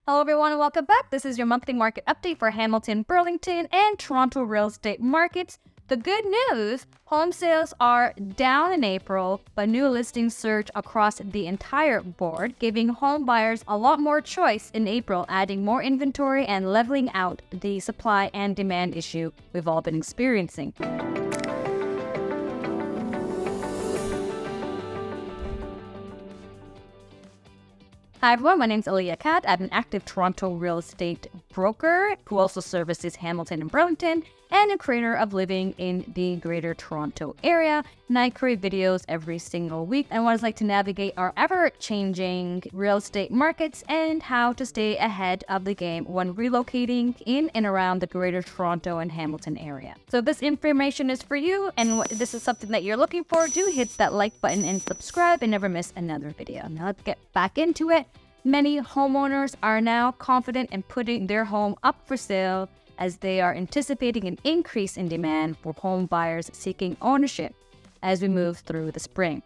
Hello everyone and welcome back. This is your monthly market update for Hamilton, Burlington, and Toronto real estate markets. The good news, home sales are down in April, but new listings surge across the entire board, giving home buyers a lot more choice in April, adding more inventory and leveling out the supply and demand issue we've all been experiencing. Hi everyone, my name is Allia Akkad. I'm an active Toronto real estate broker who also services Hamilton and Burlington and a creator of living in the Greater Toronto area. And I create videos every single week and what it's like to navigate our ever-changing real estate markets and how to stay ahead of the game when relocating in and around the Greater Toronto and Hamilton area. So if this information is for you and this is something that you're looking for, do hit that like button and subscribe and never miss another video. Now let's get back into it. Many homeowners are now confident in putting their home up for sale as they are anticipating an increase in demand for home buyers seeking ownership as we move through the spring.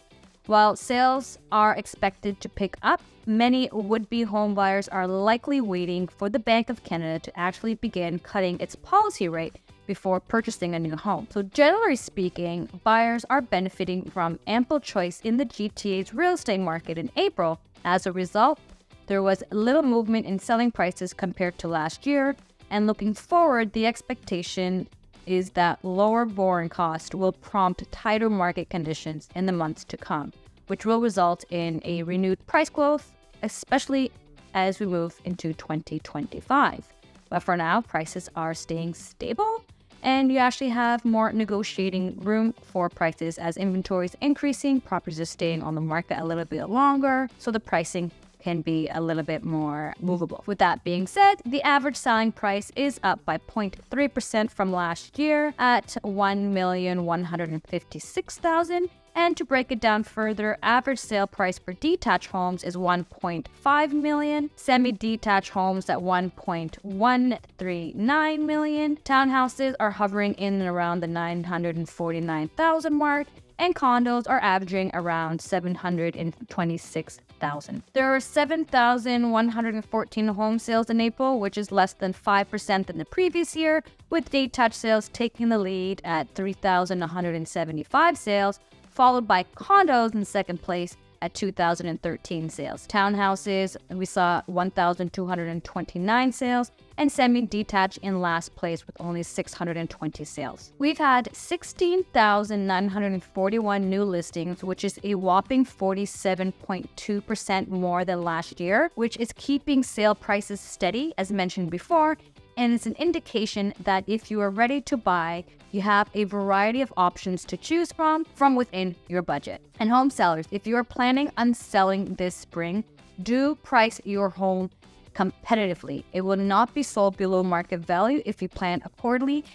While sales are expected to pick up, many would-be home buyers are likely waiting for the Bank of Canada to actually begin cutting its policy rate before purchasing a new home. So generally speaking, buyers are benefiting from ample choice in the GTA's real estate market in April. As a result, there was little movement in selling prices compared to last year, and looking forward, the expectation is that lower borrowing costs will prompt tighter market conditions in the months to come, which will result in a renewed price growth, especially as we move into 2025. But for now, prices are staying stable, and you actually have more negotiating room for prices as inventory is increasing, properties are staying on the market a little bit longer, so the pricing can be a little bit more movable. With that being said, the average selling price is up by 0.3% from last year at $1,156,000. And to break it down further, average sale price for detached homes is $1.5 million, semi-detached homes at $1.139 million, townhouses are hovering in and around the $949,000 mark, and condos are averaging around $726,000. There are 7,114 home sales in April, which is less than 5% than the previous year, with detached sales taking the lead at 3,175 sales, followed by condos in second place at 2,013 sales. Townhouses, we saw 1,229 sales, and semi-detached in last place with only 620 sales. We've had 16,941 new listings, which is a whopping 47.2% more than last year, which is keeping sale prices steady, as mentioned before, and it's an indication that if you are ready to buy, you have a variety of options to choose from within your budget. And home sellers, if you are planning on selling this spring, do price your home competitively. It will not be sold below market value if you plan accordingly,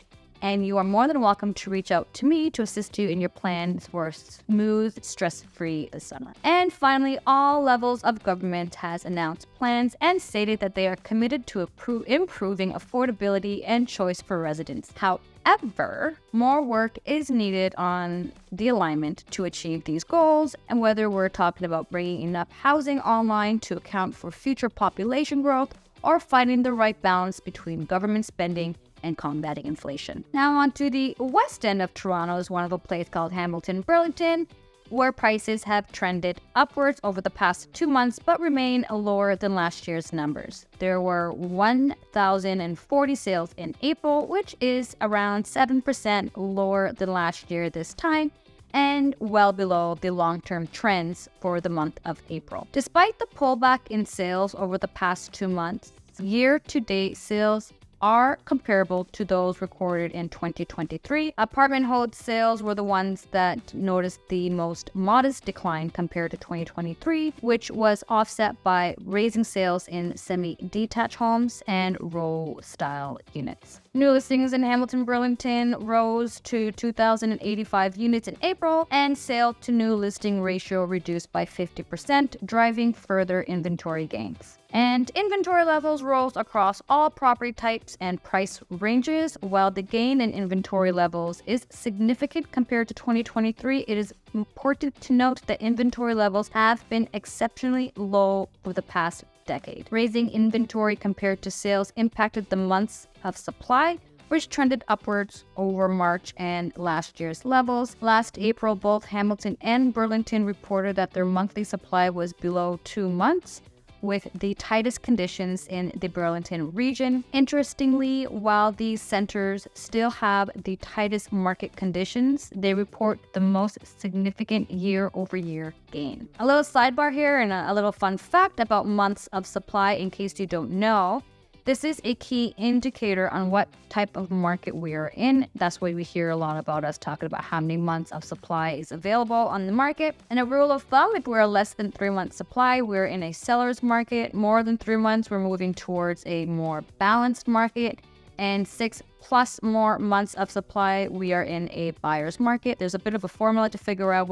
and you are more than welcome to reach out to me to assist you in your plans for a smooth, stress-free summer. And finally, all levels of government has announced plans and stated that they are committed to improving affordability and choice for residents. However, more work is needed on the alignment to achieve these goals, and whether we're talking about bringing enough housing online to account for future population growth or finding the right balance between government spending and combating inflation. Now on to the west end of Toronto is one of a place called Hamilton, Burlington, where prices have trended upwards over the past 2 months but remain lower than last year's numbers. There were 1,040 sales in April, which is around 7% lower than last year this time, and well below the long-term trends for the month of April. Despite the pullback in sales over the past 2 months, year-to-date sales are comparable to those recorded in 2023. Apartment home sales were the ones that noticed the most modest decline compared to 2023, which was offset by raising sales in semi-detached homes and row-style units. New listings in Hamilton, Burlington rose to 2,085 units in April, and sale to new listing ratio reduced by 50%, driving further inventory gains. And inventory levels rose across all property types and price ranges. While the gain in inventory levels is significant compared to 2023, it is important to note that inventory levels have been exceptionally low for the past decade. Raising inventory compared to sales impacted the months of supply, which trended upwards over March and last year's levels. Last April, both Hamilton and Burlington reported that their monthly supply was below 2 months, with the tightest conditions in the Burlington region. Interestingly, while these centers still have the tightest market conditions, they report the most significant year-over-year gain. A little sidebar here and a little fun fact about months of supply in case you don't know. This is a key indicator on what type of market we are in. That's why we hear a lot about us talking about how many months of supply is available on the market. And a rule of thumb, if we're less than 3 months supply, we're in a seller's market. More than 3 months, we're moving towards a more balanced market. And 6+ more months of supply, we are in a buyer's market. There's a bit of a formula to figure out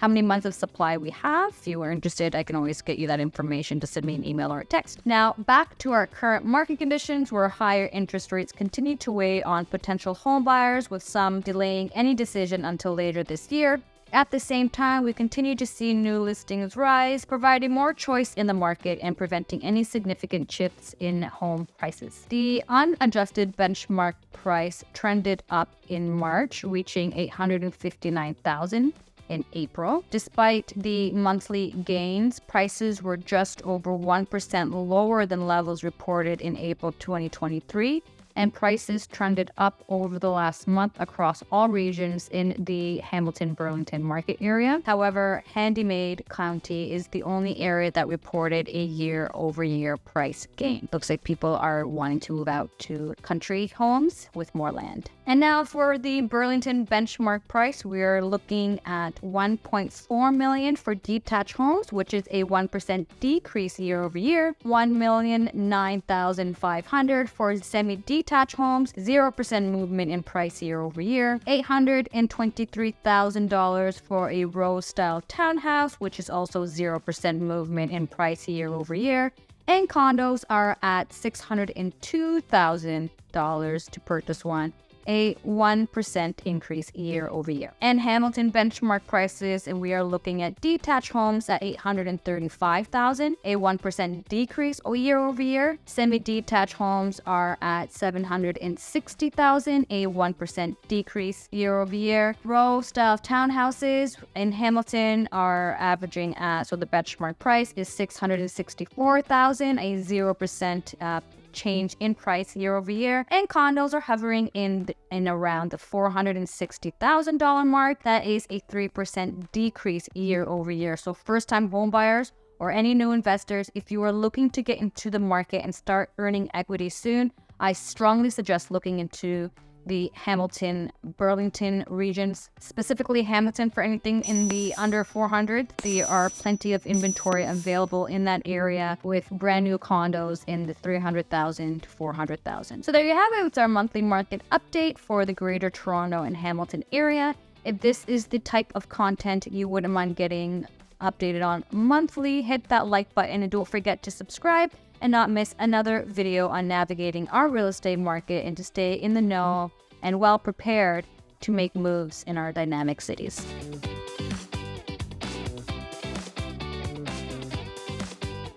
how many months of supply we have. If you are interested, I can always get you that information. Just send me an email or a text. Now, back to our current market conditions, where higher interest rates continue to weigh on potential home buyers, with some delaying any decision until later this year. At the same time, we continue to see new listings rise, providing more choice in the market and preventing any significant shifts in home prices. The unadjusted benchmark price trended up in March, reaching $859,000. In April. Despite the monthly gains, prices were just over 1% lower than levels reported in April 2023, and prices trended up over the last month across all regions in the Hamilton-Burlington market area. However, Handy-Maid County is the only area that reported a year-over-year price gain. Looks like people are wanting to move out to country homes with more land. And now for the Burlington benchmark price, we're looking at $1.4 million for detached homes, which is a 1% decrease year over year. $1,009,500 for semi-detached homes, 0% movement in price year over year. $823,000 for a row-style townhouse, which is also 0% movement in price year over year. And condos are at $602,000 to purchase one, a 1% increase year over year. And Hamilton benchmark prices, and we are looking at detached homes at $835,000, a 1% decrease year over year. Semi-detached homes are at $760,000, a 1% decrease year over year. Row-style townhouses in Hamilton are averaging so the benchmark price is $664,000, a 0% change in price year over year, and condos are hovering in around the $460,000 mark. That is a 3% decrease year over year. So first-time home buyers or any new investors, if you are looking to get into the market and start earning equity soon, I strongly suggest looking into the Hamilton, Burlington regions, specifically Hamilton for anything in the under 400. There are plenty of inventory available in that area with brand new condos in the 300,000 to 400,000. So there you have it. It's our monthly market update for the Greater Toronto and Hamilton area. If this is the type of content you wouldn't mind getting updated on monthly, hit that like button and don't forget to subscribe and not miss another video on navigating our real estate market and to stay in the know and well prepared to make moves in our dynamic cities.